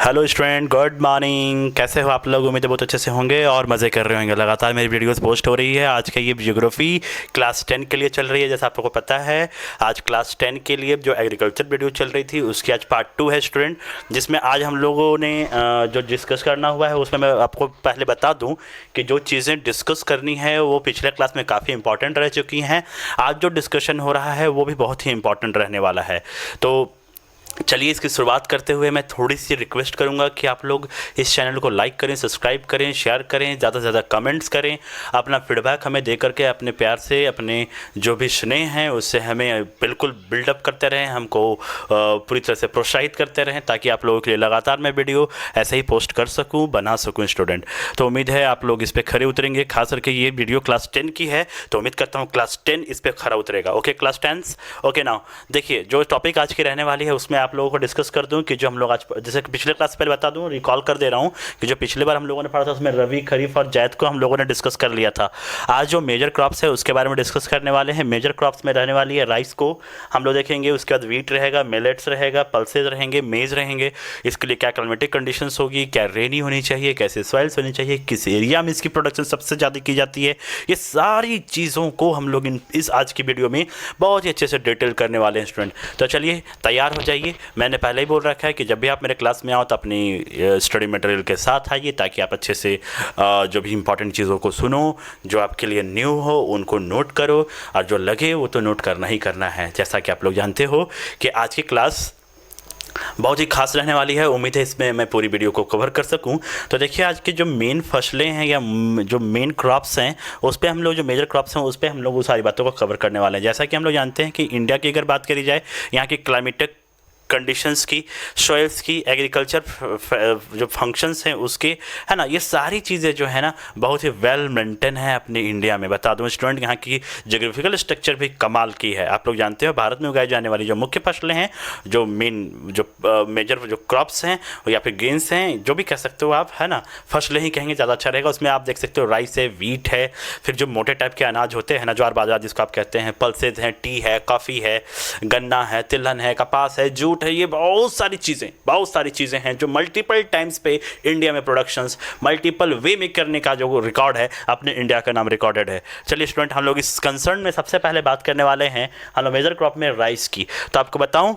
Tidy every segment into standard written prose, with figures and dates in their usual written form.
Hello student, good morning. कैसे हो आप लोग? उम्मीद है बहुत अच्छे से होंगे और मज़े कर रहे होंगे। लगातार मेरी वीडियोस पोस्ट हो रही है। आज का ये ज्योग्राफी क्लास 10 के लिए चल रही है। जैसा आप लोगों को पता है, आज क्लास 10 के लिए जो एग्रीकल्चर वीडियो चल रही थी उसकी आज पार्ट 2 है स्टूडेंट, जिसमें आज हम लोगों ने जो डिस्कस करना हुआ है उसमें मैं आपको पहले बता दूँ कि जो चीज़ें डिस्कस करनी है वो पिछले क्लास में काफ़ी इंपॉर्टेंट रह चुकी हैं। आज जो डिस्कशन हो रहा है वो भी बहुत ही इंपॉर्टेंट रहने वाला है। तो चलिए इसकी शुरुआत करते हुए मैं थोड़ी सी रिक्वेस्ट करूंगा कि आप लोग इस चैनल को लाइक करें, सब्सक्राइब करें, शेयर करें, ज़्यादा से ज़्यादा कमेंट्स करें। अपना फीडबैक हमें दे करके अपने प्यार से अपने जो भी स्नेह हैं उससे हमें बिल्कुल बिल्डअप करते रहें, हमको पूरी तरह से प्रोत्साहित करते रहें, ताकि आप लोगों के लिए लगातार मैं वीडियो ऐसे ही पोस्ट कर सकूँ, बना सकूँ स्टूडेंट। तो उम्मीद है आप लोग इस पर खरे उतरेंगे। खास करके ये वीडियो क्लास 10 की है तो उम्मीद करता हूँ क्लास 10 इस पर खरा उतरेगा। Okay class 10। ओके नाउ देखिए, जो टॉपिक आज की रहने वाली है उसमें आप लोगों को डिस्कस कर दूं कि जो हम लोग आज, जैसे पिछले क्लास से पहले बता दूं, रिकॉल कर दे रहा हूं कि जो पिछले बार हम लोगों ने पढ़ा था उसमें रबी, खरीफ और जैद को हम लोगों ने डिस्कस कर लिया था। आज जो मेजर क्रॉप्स है उसके बारे में डिस्कस करने वाले हैं। मेजर क्रॉप्स में रहने वाली है राइस को हम लोग देखेंगे, उसके बाद वीट रहेगा, मिलेट्स रहेगा, पल्सेज रहेंगे, मेज रहेंगे। इसके लिए क्या क्लाइमेटिक कंडीशंस होगी, क्या रेनी होनी चाहिए, कैसे सॉइल्स होनी चाहिए, किस एरिया में इसकी प्रोडक्शन सबसे ज़्यादा की जाती है, ये सारी चीज़ों को हम लोग इस आज की वीडियो में बहुत ही अच्छे से डिटेल करने वाले हैं स्टूडेंट। तो चलिए तैयार हो जाइए। मैंने पहले ही बोल रखा है कि जब भी आप मेरे क्लास में आओ तो अपनी स्टडी मटेरियल के साथ आइए, ताकि आप अच्छे से जो भी इंपॉर्टेंट चीज़ों को सुनो, जो आपके लिए न्यू हो उनको नोट करो, और जो लगे वो तो नोट करना ही करना है। जैसा कि आप लोग जानते हो कि आज की क्लास बहुत ही खास रहने वाली है। उम्मीद है इसमें मैं पूरी वीडियो को कवर कर सकूं। तो देखिए, आज की जो मेन फसलें हैं या जो मेन क्रॉप्स हैं उस पर हम लोग, जो मेजर क्रॉप्स हैं उस पर हम लोग वो सारी बातों को कवर करने वाले हैं। जैसा कि हम लोग जानते हैं कि इंडिया की अगर बात करी जाए, यहाँ की क्लाइमेटिक कंडीशंस की, सॉइल्स की, एग्रीकल्चर जो फंक्शंस हैं उसके, है ना, ये सारी चीज़ें जो है ना बहुत ही वेल मेंटेन है अपने इंडिया में। बता दूं स्टूडेंट, यहाँ की जोग्राफिकल स्ट्रक्चर भी कमाल की है। आप लोग जानते हो भारत में उगाई जाने वाली जो मुख्य फसलें हैं, जो मेन जो मेजर जो क्रॉप्स हैं या फिर गेंस हैं, जो भी कह सकते हो आप, है ना, फसलें ही कहेंगे ज़्यादा अच्छा रहेगा। उसमें आप देख सकते हो राइस है, वीट है, फिर जो मोटे टाइप के अनाज होते हैं ना, ज्वार बाजरा जिसको आप कहते हैं, पल्सेज हैं, टी है, कॉफ़ी है, गन्ना है, तिलहन है, कपास है, जूट है, ये बहुत सारी चीज़ें हैं जो मल्टीपल टाइम्स पे इंडिया में प्रोडक्शंस मल्टीपल वे में करने का जो रिकॉर्ड है, अपने इंडिया का नाम रिकॉर्डेड है। चलिए स्टूडेंट, हम लोग इस कंसर्न में सबसे पहले बात करने वाले हैं हम लोग मेजर क्रॉप में राइस की। तो आपको बताऊं,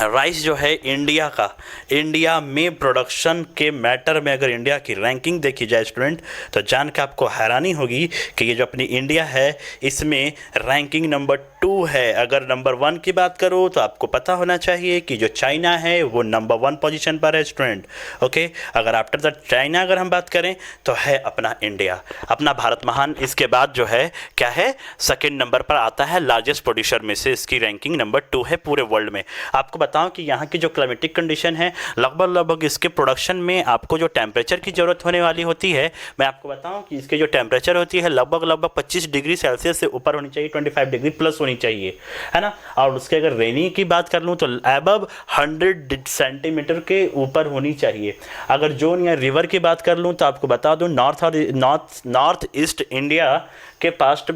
राइस जो है इंडिया में प्रोडक्शन के मैटर में अगर इंडिया की रैंकिंग देखी जाए स्टूडेंट, तो जान के आपको हैरानी होगी कि ये जो अपनी इंडिया है इसमें रैंकिंग नंबर 2 है। अगर नंबर 1 की बात करो तो आपको पता होना चाहिए कि जो चाइना है वो नंबर 1 पोजीशन पर है स्टूडेंट। ओके, अगर आफ्टर द चाइना अगर हम बात करें तो है अपना इंडिया, अपना भारत महान। इसके बाद जो है क्या है, सेकेंड नंबर पर आता है लार्जेस्ट प्रोड्यूसर में से, इसकी रैंकिंग नंबर 2 है पूरे वर्ल्ड में। आपको बताऊं कि यहाँ की जो क्लाइमेटिक कंडीशन है, लगभग इसके प्रोडक्शन में आपको जो टेम्परेचर की ज़रूरत होने वाली होती है, मैं आपको बताऊं कि इसके जो टेम्परेचर होती है लगभग 25 डिग्री सेल्सियस से ऊपर होनी चाहिए, 25 डिग्री प्लस होनी चाहिए, है ना। और उसके अगर रेनी की बात कर लूँ तो अबव 100 सेंटीमीटर के ऊपर होनी चाहिए। अगर जोन या रिवर की बात कर लूँ तो आपको बता दूँ, नॉर्थ ईस्ट इंडिया के पास्ट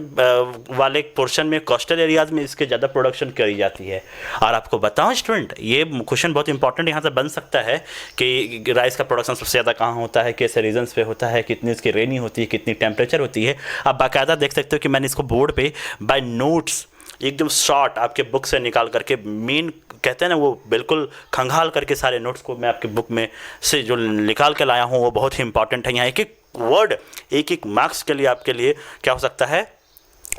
वाले पोर्शन में, कोस्टल एरियाज में इसके ज़्यादा प्रोडक्शन करी जाती है। और आपको बताऊं स्टूडेंट, ये क्वेश्चन बहुत इंपॉर्टेंट यहाँ से बन सकता है कि राइस का प्रोडक्शन सबसे ज़्यादा कहाँ होता है, कैसे रीजन्स पे होता है, कितनी इसकी रेनी होती है, कितनी टेम्परेचर होती है। आप बाकायदा देख सकते हो कि मैंने इसको बोर्ड पे बाय नोट्स एकदम शॉर्ट आपके बुक से निकाल करके, मेन कहते हैं ना वो बिल्कुल खंगाल करके सारे नोट्स को मैं आपके बुक में से जो निकाल के लाया हूँ वो बहुत ही इंपॉर्टेंट है। यहाँ एक एक वर्ड, एक एक मार्क्स के लिए आपके लिए क्या हो सकता है,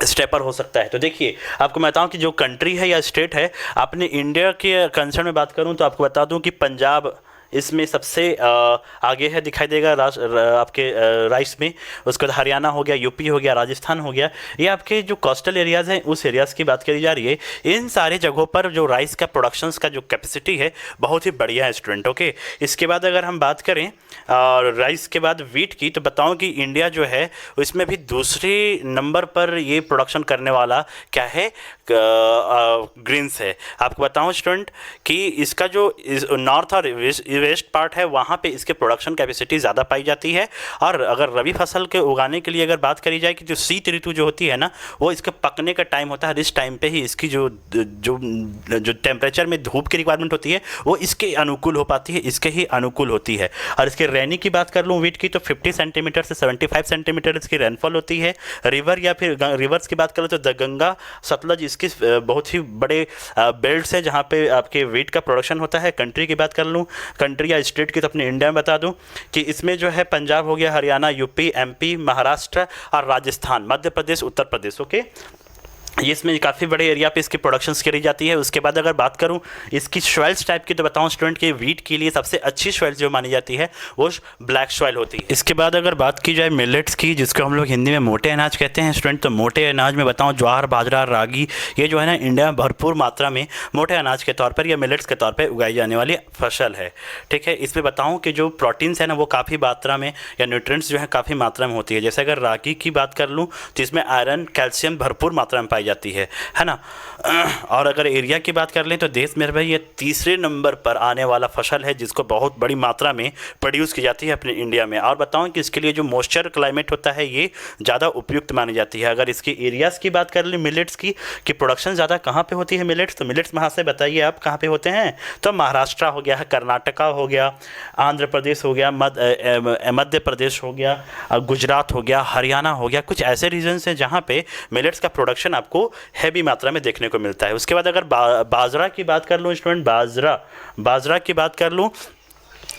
स्टेपर हो सकता है। तो देखिए, आपको मैं बताऊं कि जो कंट्री है या स्टेट है, अपने इंडिया के कंसर्न में बात करूं तो आपको बता दूं कि पंजाब इसमें सबसे आगे है, दिखाई देगा आपके राइस में। उसके बाद हरियाणा हो गया, यूपी हो गया, राजस्थान हो गया। ये आपके जो कोस्टल एरियाज़ हैं उस एरियाज़ की बात करी जा रही है। इन सारे जगहों पर जो राइस का प्रोडक्शंस का जो कैपेसिटी है बहुत ही बढ़िया है स्टूडेंट। ओके, इसके बाद अगर हम बात करें राइस के बाद वीट की, तो बताऊँ कि इंडिया जो है इसमें भी दूसरे नंबर पर ये प्रोडक्शन करने वाला क्या है, ग्रीन्स है। आपको बताऊं स्टूडेंट कि इसका जो नॉर्थ और वेस्ट पार्ट है वहाँ पे इसके प्रोडक्शन कैपेसिटी ज़्यादा पाई जाती है। और अगर रबी फसल के उगाने के लिए अगर बात करी जाए कि जो शीत ऋतु जो होती है ना, वो इसके पकने का टाइम होता है। इस टाइम पे ही इसकी जो जो जो टेम्परेचर में धूप की रिक्वायरमेंट होती है वो इसके अनुकूल हो पाती है, इसके ही अनुकूल होती है। और इसके रेनी की बात कर लूँ वीट की, तो 50 सेंटीमीटर से 75 सेंटीमीटर इसकी रेनफॉल होती है। रिवर या फिर रिवर्स की बात करें तो गंगा सतलज इसकी बहुत ही बड़े बेल्ट्स हैं जहाँ पे आपके वीट का प्रोडक्शन होता है। कंट्री की बात कर लूँ, कंट्री या स्टेट की, तो अपने इंडिया में बता दूँ कि इसमें जो है पंजाब हो गया, हरियाणा, यूपी, एमपी, महाराष्ट्र और राजस्थान, मध्य प्रदेश, उत्तर प्रदेश। ओके, ये इसमें काफ़ी बड़े एरिया पे इसकी प्रोडक्शंस करी जाती है। उसके बाद अगर बात करूं इसकी सॉइल्स टाइप की, तो बताऊं स्टूडेंट कि वीट के लिए सबसे अच्छी सॉइल जो मानी जाती है वो ब्लैक सॉइल होती है। इसके बाद अगर बात की जाए मिलेट्स की, जिसको हम लोग हिंदी में मोटे अनाज कहते हैं स्टूडेंट, तो मोटे अनाज में बताऊँ ज्वार, बाजरा, रागी, ये जो है ना इंडिया में भरपूर मात्रा में मोटे अनाज के तौर पर या मिलेट्स के तौर पर उगाई जाने वाली फसल है। ठीक है, इसमें बताऊँ कि जो प्रोटीन्स है ना वो काफ़ी मात्रा में या न्यूट्रिएंट्स जो है काफ़ी मात्रा में होती है। जैसे अगर रागी की बात कर लूँ तो इसमें आयरन, कैल्शियम भरपूर मात्रा में पाई जाती है ना। और अगर एरिया की बात कर लें तो देश में भाई ये तीसरे नंबर पर आने वाला फसल है जिसको बहुत बड़ी मात्रा में प्रोड्यूस की जाती है अपने इंडिया में। और बताऊं कि इसके लिए जो मॉइस्चर क्लाइमेट होता है ये ज़्यादा उपयुक्त मानी जाती है। अगर इसकी एरियाज़ की बात कर लें मिलेट्स की कि प्रोडक्शन ज़्यादा कहाँ पे होती है मिलेट्स, तो मिलेट्स वहाँ से बताइए आप कहाँ पे होते हैं। तो महाराष्ट्र हो गया, कर्नाटका हो गया, आंध्र प्रदेश हो गया, मध्य प्रदेश हो गया, गुजरात हो गया, हरियाणा हो गया, कुछ ऐसे रीजन्स हैं जहाँ पे मिलेट्स का प्रोडक्शन आपको हैवी मात्रा में देखने को मिलता है। उसके बाद अगर बाजरा की बात कर लूँ स्टूडेंट, बाजरा की बात कर लूँ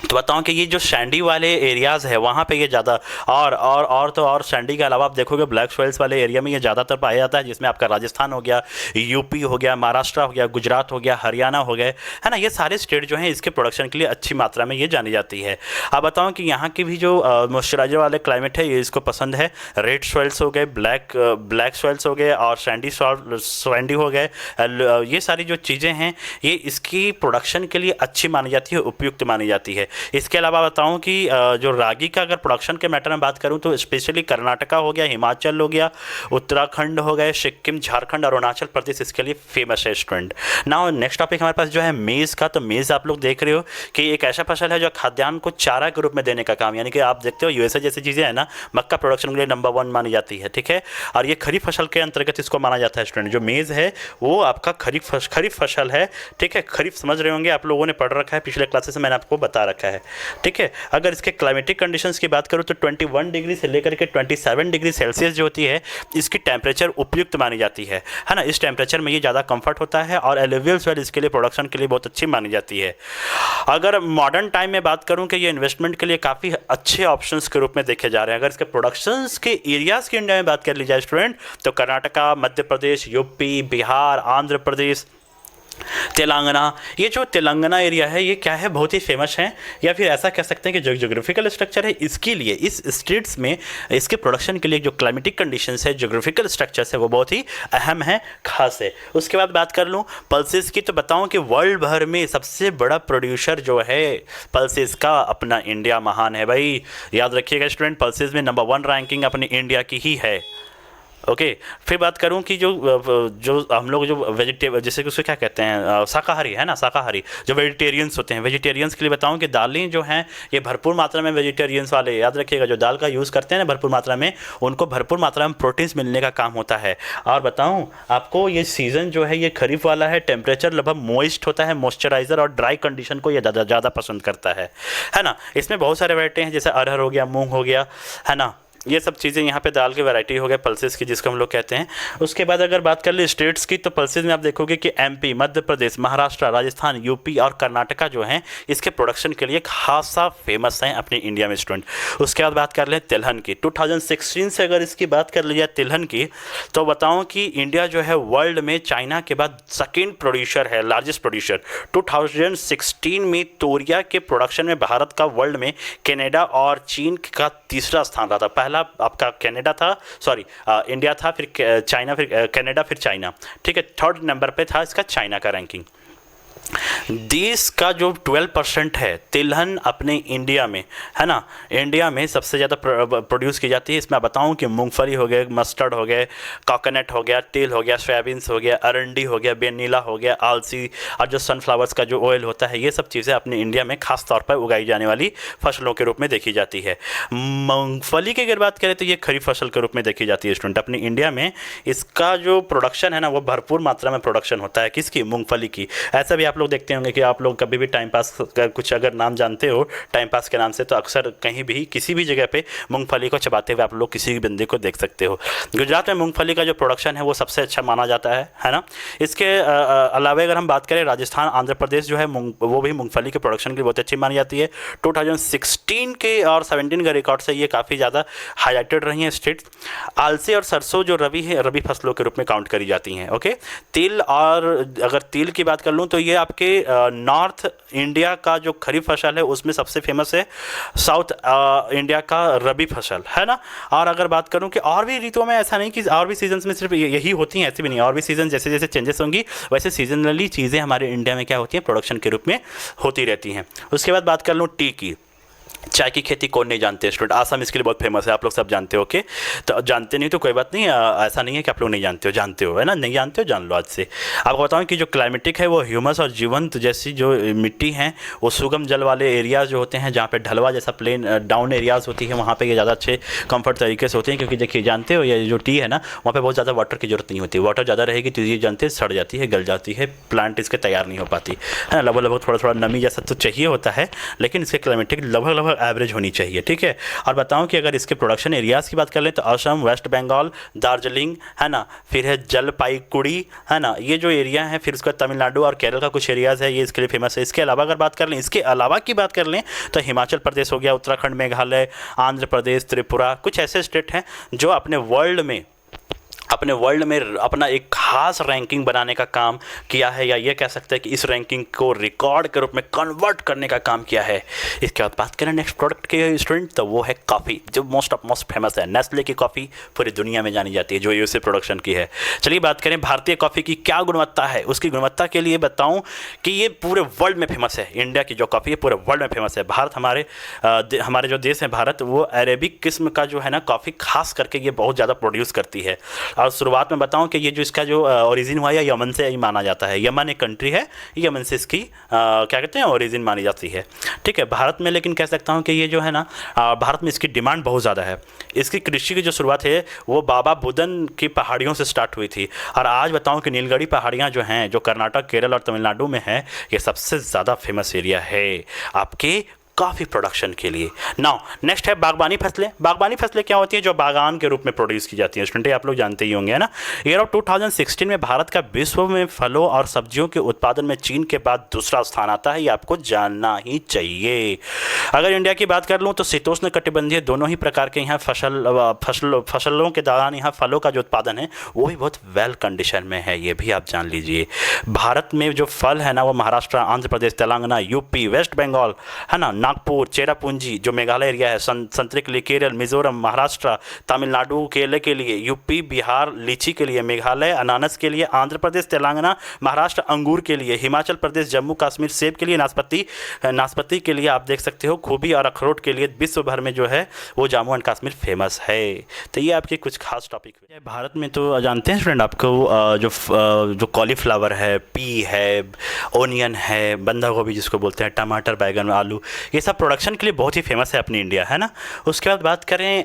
तो बताऊं कि ये जो सैंडी वाले एरियाज़ है वहाँ पे ये ज़्यादा और सैंडी के अलावा आप देखोगे ब्लैक सॉइल्स वाले एरिया में ये ज़्यादातर पाया जाता है, जिसमें आपका राजस्थान हो गया, यूपी हो गया, महाराष्ट्र हो गया, गुजरात हो गया, हरियाणा हो गए, है ना। ये सारे स्टेट जो हैं इसके प्रोडक्शन के लिए अच्छी मात्रा में ये जानी जाती है। अब बताऊँ कि यहाँ की भी जो मॉइस्चराइजर वाले क्लाइमेट है ये इसको पसंद है। रेड सॉइल्स हो गए, ब्लैक सॉइल्स हो गए और सैंडी हो गए, ये सारी जो चीज़ें हैं ये इसकी प्रोडक्शन के लिए अच्छी मानी जाती है, उपयुक्त मानी जाती है। इसके अलावा बताऊं कि जो रागी का अगर प्रोडक्शन के मैटर में बात करूं तो स्पेशली कर्नाटका हो गया, हिमाचल हो गया, उत्तराखंड हो गए, सिक्किम, झारखंड और अरुणाचल प्रदेश इसके लिए फेमस है स्टूडेंट। नाउ नेक्स्ट टॉपिक हमारे पास जो है मेज़ का। तो मेज़ आप लोग देख रहे हो कि एक ऐसा फसल है जो खाद्यान्न को चारा के रूप में देने का काम, यानी कि आप देखते हो यूएसए जैसी चीज़ें है ना, मक्का प्रोडक्शन के लिए नंबर 1 मानी जाती है। ठीक है, और ये खरीफ फसल के अंतर्गत इसको माना जाता है स्टूडेंट। जो मेज़ है वो आपका खरीफ फसल है। ठीक है, खरीफ समझ रहे होंगे आप लोगों ने पढ़ रखा है, पिछले क्लासेस में मैंने आपको बता रखा है। ठीक है, अगर इसके क्लाइमेटिक कंडीशंस की बात करूँ तो 21 डिग्री से लेकर के 27 डिग्री सेल्सियस जो होती है इसकी टेम्परेचर उपयुक्त मानी जाती है ना। इस टेम्परेचर में ये ज़्यादा कंफर्ट होता है और एलुवियल सॉइल इसके लिए प्रोडक्शन के लिए बहुत अच्छी मानी जाती है। अगर मॉडर्न टाइम में बात करूँ कि ये इन्वेस्टमेंट के लिए काफ़ी अच्छे ऑप्शंस के रूप में देखे जा रहे हैं। अगर इसके प्रोडक्शंस के एरियाज़ की इंडिया में बात कर ली जाए स्टूडेंट तो कर्नाटका, मध्य प्रदेश, यूपी, बिहार, आंध्र प्रदेश, तेलंगाना, ये जो तेलंगाना एरिया है ये क्या है, बहुत ही फेमस है, या फिर ऐसा कह सकते हैं कि जो ज्योग्राफिकल स्ट्रक्चर है इसके लिए इस स्टेट्स में इसके प्रोडक्शन के लिए जो क्लाइमेटिक कंडीशंस है, ज्योग्राफिकल स्ट्रक्चर्स है वो बहुत ही अहम है, खास है। उसके बाद बात कर लूँ पल्सेस की, तो बताऊँ कि वर्ल्ड भर में सबसे बड़ा प्रोड्यूसर जो है पल्सेस का अपना इंडिया महान है भाई। याद रखिएगा स्टूडेंट, पल्सेस में नंबर 1 रैंकिंग अपनी इंडिया की ही है। ओके, फिर बात करूं कि जो हम लोग जो वेजिटेबल जैसे कि उसको क्या कहते हैं, शाकाहारी है ना, शाकाहारी जो वेजिटेरियंस होते हैं, वेजिटेरियंस के लिए बताऊं कि दालें जो हैं ये भरपूर मात्रा में वेजिटेरियंस वाले, याद रखिएगा, जो दाल का यूज़ करते हैं ना भरपूर मात्रा में, उनको भरपूर मात्रा में प्रोटीन्स मिलने का काम होता है। और बताऊँ आपको ये सीज़न जो है ये खरीफ वाला है, टेम्परेचर लगभग मॉइस्ट होता है, मॉइस्चराइज़र और ड्राई कंडीशन को ये ज़्यादा पसंद करता है ना। इसमें बहुत सारे वैरायटी हैं, जैसे अरहर हो गया, मूँग हो गया, है ना, ये सब चीज़ें यहाँ पे दाल की वैरायटी हो गया पल्सेस की, जिसको हम लोग कहते हैं। उसके बाद अगर बात कर ले स्टेट्स की, तो पल्सेस में आप देखोगे कि एमपी, मध्य प्रदेश, महाराष्ट्र, राजस्थान, यूपी और कर्नाटका जो हैं इसके प्रोडक्शन के लिए खासा फेमस हैं अपने इंडिया में स्टूडेंट। उसके बाद बात कर लें तिलहन की। 2016 से अगर इसकी बात कर ली जाए तिलहन की, तो बताऊँ कि इंडिया जो है वर्ल्ड में चाइना के बाद सेकेंड प्रोड्यूसर है, लार्जेस्ट प्रोड्यूसर। 2016 में तोरिया के प्रोडक्शन में भारत का वर्ल्ड में कनाडा और चीन का तीसरा स्थान रहा था। पहला आपका कनाडा था, सॉरी इंडिया था, फिर चाइना, फिर कनाडा, फिर चाइना। ठीक है, 3rd नंबर पे था इसका चाइना का रैंकिंग। देश का जो 12% है तिलहन अपने इंडिया में, है ना, इंडिया में सबसे ज़्यादा प्रोड्यूस की जाती है। इसमें बताऊं कि मूंगफली हो गया, मस्टर्ड हो गया, कोकोनट हो गया, तिल हो गया, सोयाबीन्स हो गया, अरंडी हो गया, बेनीला हो गया, आलसी और जो सनफ्लावर्स का जो ऑयल होता है, ये सब चीज़ें अपने इंडिया में खास तौर पर उगाई जाने वाली फसलों के रूप में देखी जाती है। मूंगफली की अगर बात करें तो ये खरीफ फसल के रूप में देखी जाती है स्टूडेंट। अपनी इंडिया में इसका जो प्रोडक्शन है ना, वो भरपूर मात्रा में प्रोडक्शन होता है। किसकी? मूंगफली की। ऐसा भी आप लोग देखते होंगे कि आप लोग कभी भी टाइम पास कुछ अगर नाम जानते हो टाइम पास के नाम से, तो अक्सर कहीं भी किसी भी जगह पे मूंगफली को चबाते हुए आप लोग किसी भी बंदे को देख सकते हो। गुजरात में मूंगफली का जो प्रोडक्शन है वो सबसे अच्छा माना जाता है ना। इसके अलावा अगर हम बात करें, राजस्थान, आंध्र प्रदेश जो है वो भी मूंगफली के प्रोडक्शन के लिए बहुत अच्छी मानी जाती है। 2016 के और 17 के रिकॉर्ड से ये काफ़ी ज़्यादा हाईलाइटेड रही हैं स्टेट्स। आलसी और सरसों जो रबी फसलों के रूप में काउंट करी जाती हैं। ओके, तिल, और अगर तिल की बात कर लूँ तो ये आपके नॉर्थ इंडिया का जो खरीफ फसल है उसमें सबसे फेमस है। साउथ इंडिया का रबी फसल, है ना। और अगर बात करूं कि और भी ऋतुओं में, ऐसा नहीं कि और भी सीजन्स में सिर्फ यही होती हैं, ऐसे भी नहीं। और भी सीजन जैसे जैसे चेंजेस होंगी वैसे सीजनली चीज़ें हमारे इंडिया में क्या होती हैं, प्रोडक्शन के रूप में होती रहती हैं। उसके बाद बात कर लूँ टी की। चाय की खेती कौन नहीं जानते स्टूडेंट? आसाम इसके लिए बहुत फेमस है, आप लोग सब जानते हो। ओके, तो जानते नहीं तो कोई बात नहीं, ऐसा नहीं है कि आप लोग नहीं जानते हो, जानते हो, है ना। नहीं जानते हो, जान लो आज से। आपको बताऊं कि जो क्लाइमेटिक है वो ह्यूमस और जीवंत जैसी जो मिट्टी हैं वो सुगम जल वाले एरियाज़ जो होते हैं, जहाँ पे ढलवा जैसा प्लेन डाउन एरियाज़ होती है, वहाँ पर ये ज़्यादा अच्छे कंफर्ट तरीके से होते हैं। क्योंकि देखिए, जानते हो ये जो टी है ना, वहाँ पर बहुत ज़्यादा वाटर की जरूरत नहीं होती। वाटर ज़्यादा रहेगी तो ये जानते सड़ जाती है, गल जाती है, प्लांट इसके तैयार नहीं हो पाती, है ना। लगभग थोड़ा थोड़ा नमी जैसा तो चाहिए होता है, लेकिन इसके क्लाइमेटिक लगभग एवरेज होनी चाहिए, ठीक है। और बताऊं कि अगर इसके प्रोडक्शन एरियाज़ की बात कर लें तो असम, वेस्ट बंगाल, दार्जिलिंग, है ना, फिर है जलपाईगुड़ी, है ना, ये जो एरिया है। फिर उसका तमिलनाडु और केरल का कुछ एरियाज़ है, ये इसके लिए फेमस है। इसके अलावा अगर बात कर लें, इसके अलावा की बात कर लें तो हिमाचल प्रदेश हो गया, उत्तराखंड, मेघालय, आंध्र प्रदेश, त्रिपुरा, कुछ ऐसे स्टेट हैं जो अपने वर्ल्ड में अपना एक खास रैंकिंग बनाने का काम किया है, या ये कह सकते हैं कि इस रैंकिंग को रिकॉर्ड के रूप में कन्वर्ट करने का काम किया है। इसके बाद बात करें नेक्स्ट प्रोडक्ट के स्टूडेंट, तो वो है कॉफ़ी, जो मोस्ट फेमस है। नेस्ले की कॉफ़ी पूरी दुनिया में जानी जाती है, जो यूएसए प्रोडक्शन की है। चलिए बात करें भारतीय कॉफ़ी की क्या गुणवत्ता है। उसकी गुणवत्ता के लिए बताऊँ कि ये पूरे वर्ल्ड में फेमस है। इंडिया की जो कॉफ़ी है पूरे वर्ल्ड में फेमस है। भारत, हमारे जो देश है भारत, वो अरेबिक किस्म का जो है ना कॉफ़ी खास करके ये बहुत ज़्यादा प्रोड्यूस करती है। और शुरुआत में बताऊं कि ये जो इसका जो ओरिजिन हुआ है यमन से ही माना जाता है। यमन एक कंट्री है, यमन से इसकी क्या कहते हैं, ओरिजिन मानी जाती है, ठीक है। भारत में लेकिन कह सकता हूं कि ये जो है ना, भारत में इसकी डिमांड बहुत ज़्यादा है। इसकी कृषि की जो शुरुआत है वो बाबा बुदन की पहाड़ियों से स्टार्ट हुई थी। और आज बताऊं कि नीलगढ़ी पहाड़ियाँ जो हैं, जो कर्नाटक, केरल और तमिलनाडु में है, ये सबसे ज़्यादा फेमस एरिया है आपके कॉफ़ी प्रोडक्शन के लिए। नाउ नेक्स्ट है बागबानी फसलें। बागबानी फसलें क्या होती हैं? जो बागान के रूप में प्रोड्यूस की जाती हैं स्टूडेंट, आप लोग जानते ही होंगे, है ना। ईयर ऑफ 2016 में भारत का विश्व में फलों और सब्जियों के उत्पादन में चीन के बाद दूसरा स्थान आता है, ये आपको जानना ही चाहिए। अगर इंडिया की बात कर लूँ तो शीतोष्ण कटिबंधीय दोनों ही प्रकार के यहाँ फसलों के दौरान यहाँ फलों का जो उत्पादन है वो भी बहुत वेल कंडीशन में है, ये भी आप जान लीजिए। भारत में जो फल है ना वो महाराष्ट्र, आंध्र प्रदेश, तेलंगाना, यूपी, वेस्ट बंगाल, है ना, नागपुर, चेरापूंजी जो मेघालय एरिया है, संतरे के लिए केरल, मिजोरम, महाराष्ट्र, तमिलनाडु केले के लिए, यूपी, बिहार लीची के लिए, मेघालय अनानस के लिए, आंध्र प्रदेश, तेलंगाना, महाराष्ट्र अंगूर के लिए, हिमाचल प्रदेश, जम्मू कश्मीर सेब के लिए, नाशपाती के लिए आप देख सकते हो, खूबी और अखरोट के लिए विश्व भर में जो है वो जम्मू एंड कश्मीर फेमस है। तो ये आपके कुछ खास टॉपिक है। भारत में तो जानते हैं स्टूडेंट आपको जो कॉलीफ्लावर है, पी है, ओनियन है, बंधा गोभी जिसको बोलते हैं, टमाटर, बैगन, आलू, ये सब प्रोडक्शन के लिए बहुत ही फेमस है अपनी इंडिया, है ना। उसके बाद बात करें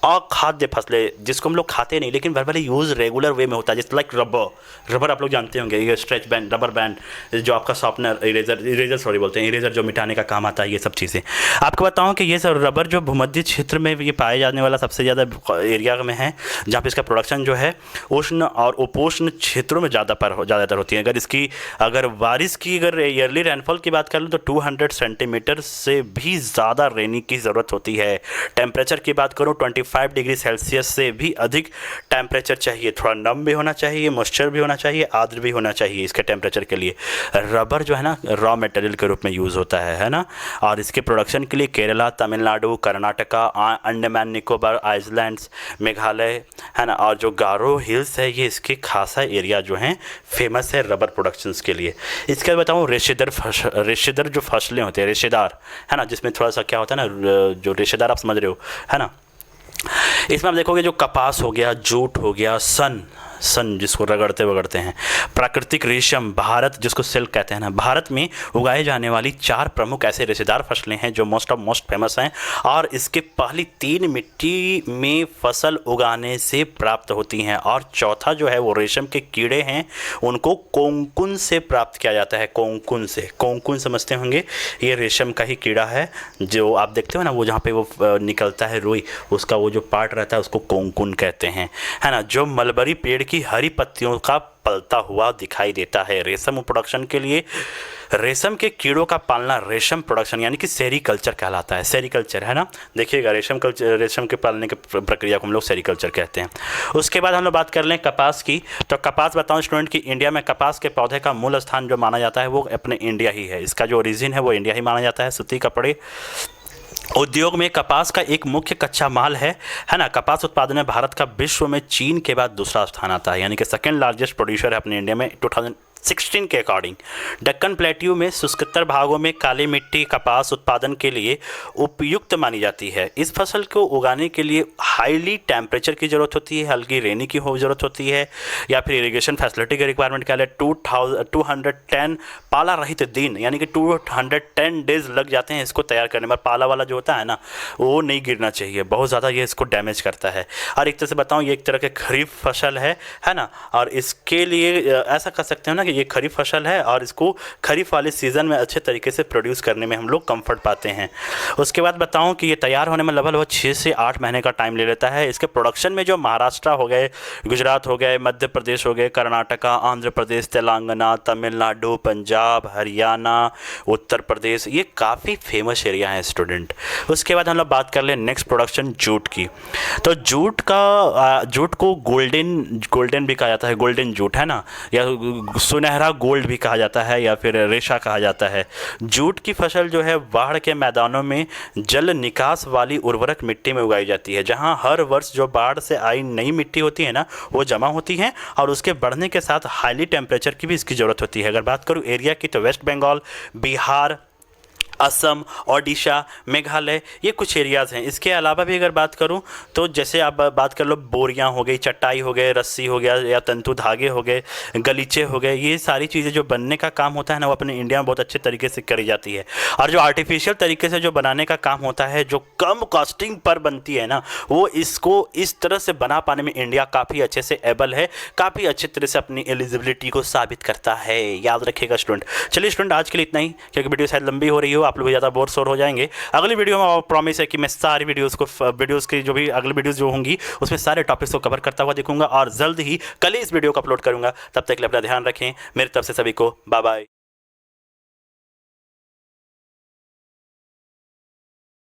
अखाद्य फसलें, जिसको हम लोग खाते नहीं लेकिन वर्बली यूज़ रेगुलर वे में होता है, जैसे लाइक रबर आप लोग जानते होंगे, ये स्ट्रेच बैंड, रबर बैंड, जो आपका शॉर्पनर, इरेजर जो मिटाने का काम आता है, ये सब चीज़ें। आपको बताऊं कि ये सब रबर जो भूमध्य क्षेत्र में ये पाए जाने वाला सबसे ज़्यादा एरिया में है, जहाँ पे इसका प्रोडक्शन जो है उष्ण और उपोष्ण क्षेत्रों में ज़्यादातर होती है। अगर बारिश की ईयरली रेनफॉल की बात कर लूँ तो 200 सेंटीमीटर से भी ज़्यादा रेनी की ज़रूरत होती है। टेम्परेचर की बात करूँ 25 25 डिग्री सेल्सियस से भी अधिक टेम्परेचर चाहिए, थोड़ा नम भी होना चाहिए, मॉइस्चर भी होना चाहिए, आर्द्र भी होना चाहिए इसके टेम्परेचर के लिए। रबर जो है ना रॉ मटेरियल के रूप में यूज़ होता है ना। और इसके प्रोडक्शन के लिए केरला, तमिलनाडु, कर्नाटका, अंडमान निकोबार आइलैंड्स, मेघालय है ना, और जो गारो हिल्स है ये इसके खासा एरिया जो हैं फेमस है रबर प्रोडक्शंस के लिए। इसके बाद बताऊँ रेशेदार जो फसलें होते हैं, रेशेदार है ना, जिसमें थोड़ा सा क्या होता है ना, जो रेशेदार आप समझ रहे हो है ना। इसमें आप देखोगे जो कपास हो गया, जूट हो गया, सन जिसको रगड़ते वगड़ते हैं, प्राकृतिक रेशम, भारत जिसको सिल्क कहते हैं ना, भारत में उगाए जाने वाली 4 प्रमुख ऐसे रेशेदार फसलें हैं जो मोस्ट फेमस हैं और इसके पहली 3 मिट्टी में फसल उगाने से प्राप्त होती हैं। और चौथा जो है वो रेशम के कीड़े हैं, उनको कोंकुन से प्राप्त किया जाता है। कोंकुन से, कोंकुन समझते होंगे, ये रेशम का ही कीड़ा है जो आप देखते हो ना, वो जहाँ पे वो निकलता है रुई, उसका वो जो पार्ट रहता है उसको कोंकुन कहते हैं है ना, जो मलबरी पेड़ की हरी पत्तियों का पलता हुआ दिखाई देता है। रेशम प्रोडक्शन के लिए रेशम के कीड़ों का पालना रेशम प्रोडक्शन यानी कि सेरीकल्चर कहलाता है। सेरीकल्चर है ना, देखिएगा रेशम के पालने की प्रक्रिया को हम लोग सेरीकल्चर कहते हैं। उसके बाद हम लोग बात कर लें कपास की, तो कपास बताऊं स्टूडेंट कि इंडिया में कपास के पौधे का मूल स्थान जो माना जाता है वो अपने इंडिया ही है। इसका जो ओरिजिन है वो इंडिया ही माना जाता है। सूती कपड़े उद्योग में कपास का एक मुख्य कच्चा माल है ना। कपास उत्पादन में भारत का विश्व में चीन के बाद दूसरा स्थान आता है, यानी कि सेकेंड लार्जेस्ट प्रोड्यूसर है अपने इंडिया में 2016 के अकॉर्डिंग। दक्कन प्लेट्यू में शुष्कतर भागों में काली मिट्टी कपास उत्पादन के लिए उपयुक्त मानी जाती है। इस फसल को उगाने के लिए हाईली टेम्परेचर की ज़रूरत होती है, हल्की रेनी की ज़रूरत होती है, या फिर इरिगेशन फैसिलिटी की रिक्वायरमेंट क्या है। 210 पाला रहित दिन यानी कि 210 डेज लग जाते हैं इसको तैयार करने में। पाला वाला जो होता है ना वो नहीं गिरना चाहिए, बहुत ज़्यादा ये इसको डैमेज करता है। और एक तरह से बताऊँ ये एक तरह के खरीफ फसल है ना, और इसके लिए ऐसा कर सकते हो ना कि ये खरीफ फसल है और इसको खरीफ वाले सीज़न में अच्छे तरीके से प्रोड्यूस करने में हम लोग कंफर्ट पाते हैं। उसके बाद बताऊं कि ये तैयार होने में लगभग 6 से 8 महीने का टाइम ले लेता है। इसके प्रोडक्शन में जो महाराष्ट्र हो गए, गुजरात हो गए, मध्य प्रदेश हो गए, कर्नाटका, आंध्र प्रदेश, तेलंगाना, तमिलनाडु, पंजाब, हरियाणा, उत्तर प्रदेश, ये काफ़ी फेमस एरिया है स्टूडेंट। उसके बाद हम लोग बात कर लें नेक्स्ट प्रोडक्शन जूट की, तो जूट को गोल्डन भी कहा जाता है, गोल्डन जूट है ना, या सुनहरा गोल्ड भी कहा जाता है, या फिर रेशा कहा जाता है। जूट की फसल जो है बाढ़ के मैदानों में जल निकास वाली उर्वरक मिट्टी में उगाई जाती है, जहां हर वर्ष जो बाढ़ से आई नई मिट्टी होती है ना वो जमा होती है और उसके बढ़ने के साथ हाईली टेम्परेचर की भी इसकी ज़रूरत होती है। अगर बात करूँ एरिया की तो वेस्ट बंगाल, बिहार, असम, ओडिशा, मेघालय, ये कुछ एरियाज़ हैं। इसके अलावा भी अगर बात करूं तो जैसे आप बात कर लो, बोरियां हो गई, चटाई हो गए, रस्सी हो गया, या तंतु धागे हो गए, गलीचे हो गए, ये सारी चीज़ें जो बनने का काम होता है ना वो अपने इंडिया में बहुत अच्छे तरीके से करी जाती है। और जो आर्टिफिशियल तरीके से जो बनाने का काम होता है, जो कम कॉस्टिंग पर बनती है ना, वो इसको इस तरह से बना पाने में इंडिया काफ़ी अच्छे से एबल है, काफ़ी अच्छे तरह से अपनी एलिजिबिलिटी को साबित करता है। याद रखिएगा स्टूडेंट। चलिए स्टूडेंट आज के लिए इतना ही, क्योंकि वीडियो शायद लंबी हो रही हो, आप लोग ज़्यादा बोर शोर हो जाएंगे। अगली वीडियो में प्रॉमिस है कि मैं सारी वीडियोस की जो भी अगली वीडियोस जो होंगी उसमें सारे टॉपिक्स को कवर करता हुआ दिखूंगा और जल्द ही कल ही इस वीडियो को अपलोड करूंगा। तब तक के लिए अपना ध्यान रखें। मेरी तरफ से सभी को बाय बाय।